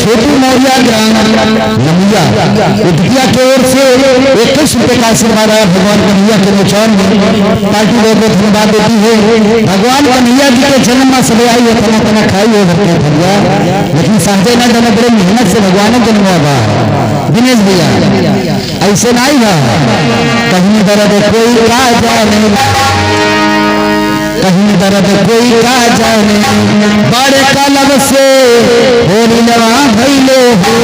छोटू मौर्या ग्राम नमिया उद्या की ओर से 21 रुपए का आशीर्वाद आया भगवान कन्हैया के निचौर में। पार्टी लोग धन्यवाद देती है। भगवान कन्हैया जी के जन्म में सब आई है, तना तना खाई हो भैया, लेकिन सहजे ना जन बड़े मेहनत से भगवान जन्म हुआ। दिनेश भैया ऐसे नहीं बा, कहीं दर्द कोई का जाने, कहीं दर्द कोई का जाने, बड़े कलब से होली लवा भैले हो,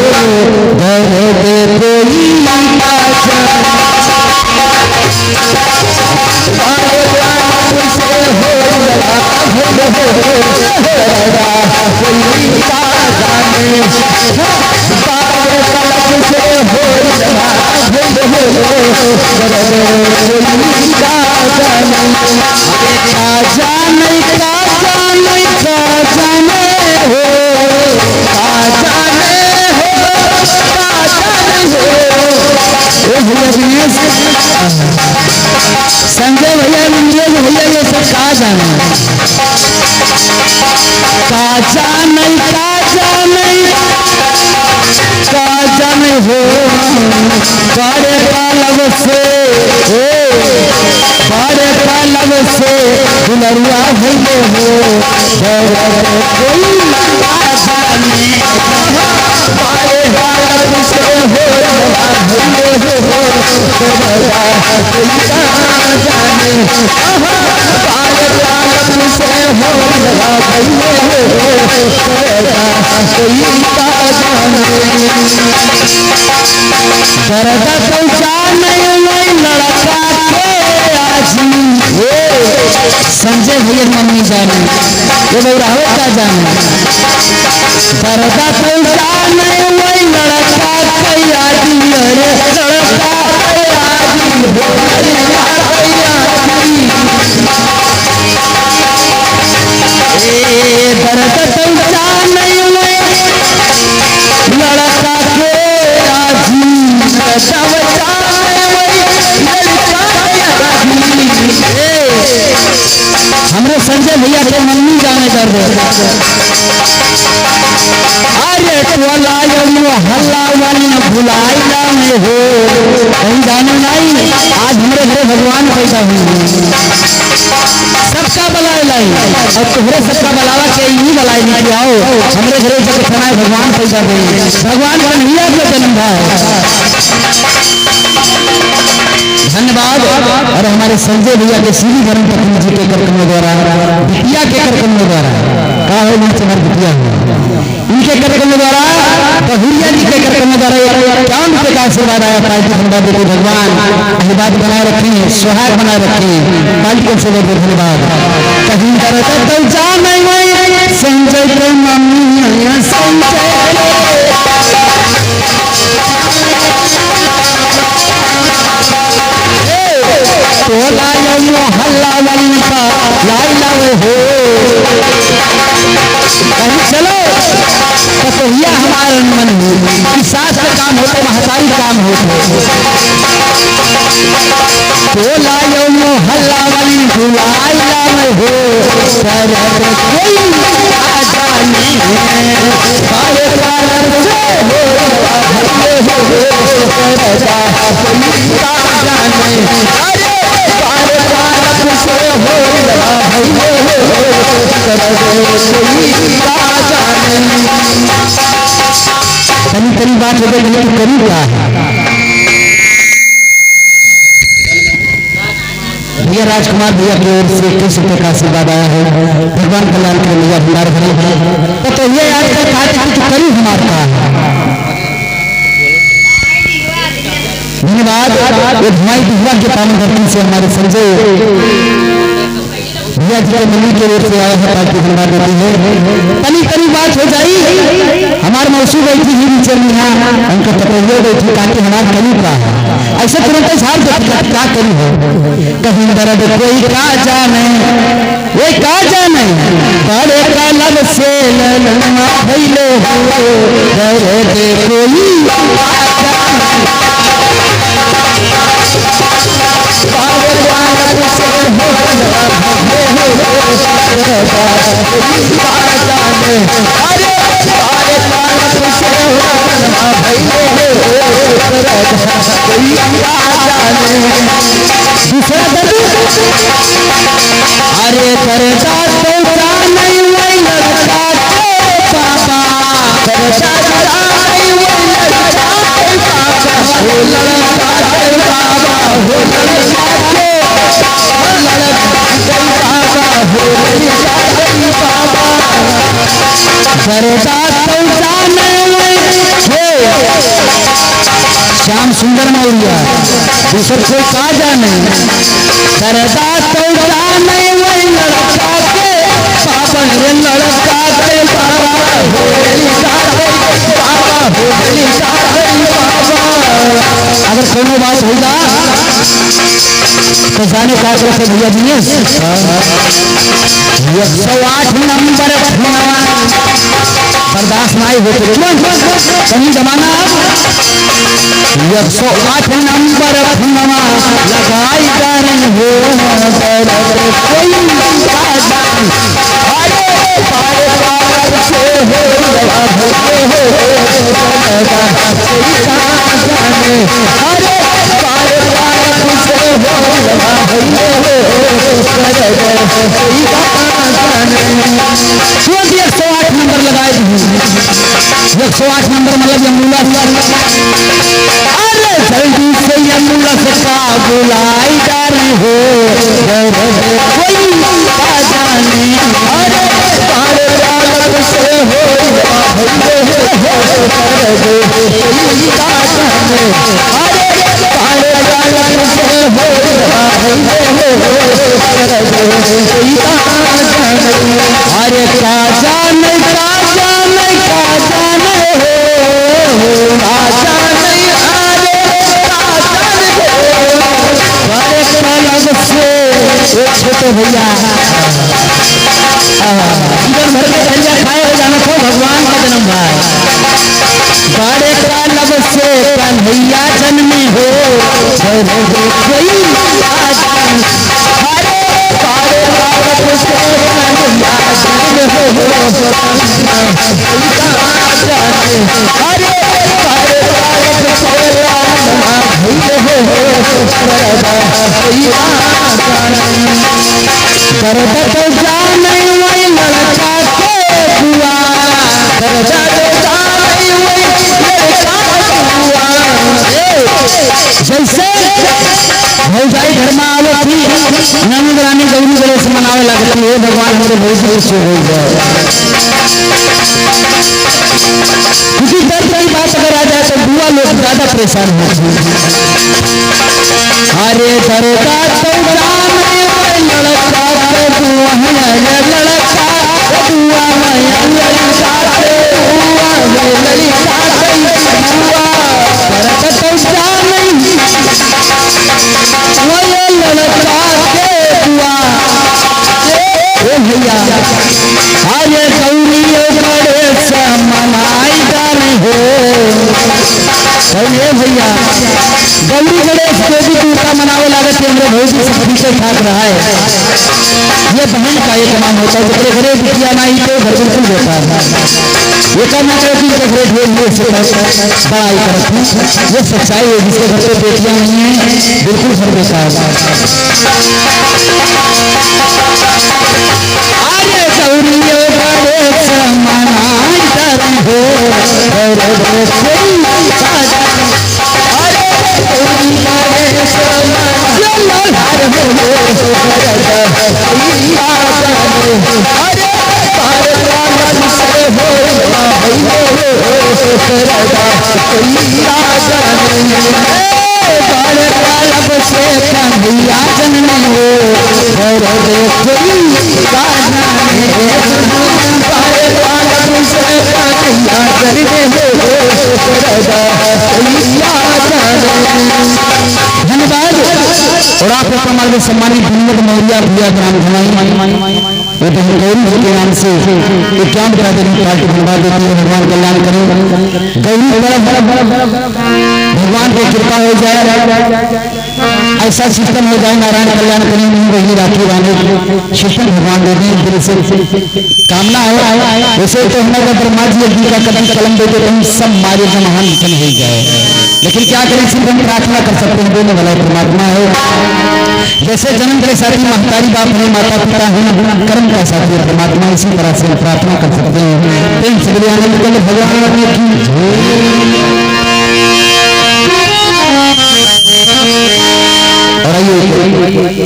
दर्द कोई का जाने, बड़े कलब से होली लवा भैले हो, दर्द कोई का जाने, बड़े कलब से होली लवा भैले हो, दर्द कोई का जाने। काजा नहीं काजा नहीं काजा नहीं हो, काजा नहीं हो, काजा नहीं हो। संजय भैया नीरज भैया ये सब काजा नहीं, काजा नहीं काजा नहीं काजा नहीं हो, बड़े पालब से बड़े पालब से दुलरुआ भैले हो, कोई काजा नहीं, बड़े पालब से हो भैले हो, कोई काजा नहीं, बड़े पालब से हो भैले हो, कोई काजा नहीं। दर्द पहुँचा नहीं वही लड़का के आजी, संजय भैया मम्मी जाने ये बउराहो का जाने, दर्द पहुँचा नहीं वही लड़का के आजी, अरे लड़का के आजी, दर्द पहुँचा नहीं वही लड़का के आजी, हमरे संजय भैया के मम्मी जाने कर दे। अरे टोला हल्ला वाली न भुलाइला में हो, कहीं जाने नहीं, आज हमारे घरे भगवान पैदा हुए, सबका बलाई लाई और तुम्हारे सबका बलावा के ही बलाई नहीं आओ, हमारे घरे जब खाना भगवान पैदा हुए, भगवान कन्हैया का जन्म था। धन्यवाद। और हमारे संजय भैया के श्री धर्म पत्नी जी के कार्यक्रमों द्वारा, बिटिया के कार्यक्रमों द्वारा का हो बिटिया उनके कार्यक्रमों द्वारा, बहुरिया जी के कार्यक्रमों द्वारा 51 रुपए का आशीर्वाद आया। पार्टी धन्यवाद देते भगवान आशीर्वाद बनाए रखें, सुहाग बनाए रखें, पार्टी को से धन्यवाद। कहीं दर्द तो जाने संजय के मम्मी संजय टोला हल्ला वाली का लाइला हो, कहीं चलो कतोहिया हमारे मन में सास का काम होते, महतारी काम होते, टोला हल्ला वाली लाइला हो, कोई आजा नहीं बारे पालन से हो, करी बात हो गई, करी क्या भैया राजकुमार भैया की ओर से 21 रुपए का आशीर्वाद आया है। भगवान कल्याण के भैया भंडार भरे तो ये आजकल करी हमारे का धन्यवाद। हमारी बिजवा के पावन धरती से हमारे संजय भैया जी के मंदिर की ओर से आया है, पार्टी धन्यवाद देती है। कली करी बात हो जाई, हमारे मौसू बैठी ही नीचे में उनका पतैया बैठी काटे हमारे कली का ऐसे तुरंत झाड़ देती क्या करी हो, कहीं दर्द कोई का जाने, ये का जाने, बड़े कलब से ललना भैले हो, दर्द कोई अरे करता तो नहीं वही लड़का के पापा, करता नहीं वही लड़का के पापा, हो लड़का के बाबा, हो लड़का के बाबा, हो लड़का के बाबा, करता तो नहीं वही श्याम सुंदर मौर्य दूसर कोई का जाने, करता तो नहीं वही लड़का के पापा, रे लड़का के बाबा, हो लड़का के बाबा, हो लड़का के बाबा। अगर कोनो बात होगा तो जाने का से भैया जी 108 नंबर बर्दाश्त नहीं होते कहीं जमाना 108 नंबर लगाई जान हो कोई अरे 108 नंबर लगाए 108 नंबर मतलब यमुना, अरे जल्दी से यमुना से का बुलाई जाने हो कोई का जाने, अरे पारे बालक से हो अरे पारे बालक से हो अरे का जाने का जाने का जाने हो का जाने, अरे का जाने अरे कलम से छोटे भैया जीवन भर के धैर्य खाए हो जाना तो भगवान का जन्म भाई, बड़े कालब से कन्हैया जन्मे हो कोई जैसे भौजाई घर में आवे थी नंद रानी गौरी गणेश मनावे लगती है, भगवान हमारे बहुत से हो जाए किसी दर्द की बात अगर आ जाए तो बुआ लोग ज्यादा परेशान होते हैं। अरे दरदा तो लड़का बुआ लड़का बुआ भैया अरे गौरी गणेश मनाई जाने हो भैया गौरी गणेश देवी पूजा मनावे लागत है हमरे भौजी से पीछे ठाक रहा है। ये बहन का एक नाम होता है जितने घरे बिटिया नहीं तो घर बिल्कुल होता है ये करना चाहिए कि घरे ढेर से बड़ाई करते हैं, ये सच्चाई है जिसके घर पे बेटियां नहीं है बिल्कुल घर बेकार है। अरे गौरी गणेश मनाई जाने हो धन्यवाद और आप हमारे सम्मानित धन्यवाद मौर्य भैया का नाम घुमाई ये तो हम गौरी जी के नाम से एक काम करा देने पार्टी बनवा देती है। भगवान कल्याण करें, गौरी भगवान की कृपा हो जाए, ऐसा सिस्टम हो जाए नारायण कल्याण करें वही राखी बांधे सिस्टम भगवान दे दें दिल से कामना है। वैसे तो हमारा ब्रह्मा जी का कदम कलम देते सब मारे महान हो जाए। लेकिन क्या करें, सिर्फ हम प्रार्थना कर सकते हैं, देने वाला परमात्मा है। जैसे जन्म के साथी महतारी बाप है, माता पिता है, कर्म का साथी है परमात्मा, इसी तरह से हम प्रार्थना कर सकते हैं। प्रेम से बोलिए आनंद कल भगवान की और आइए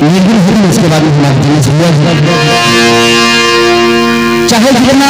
निर्गुण होगी, उसके बाद में हम आपके चाहे जितना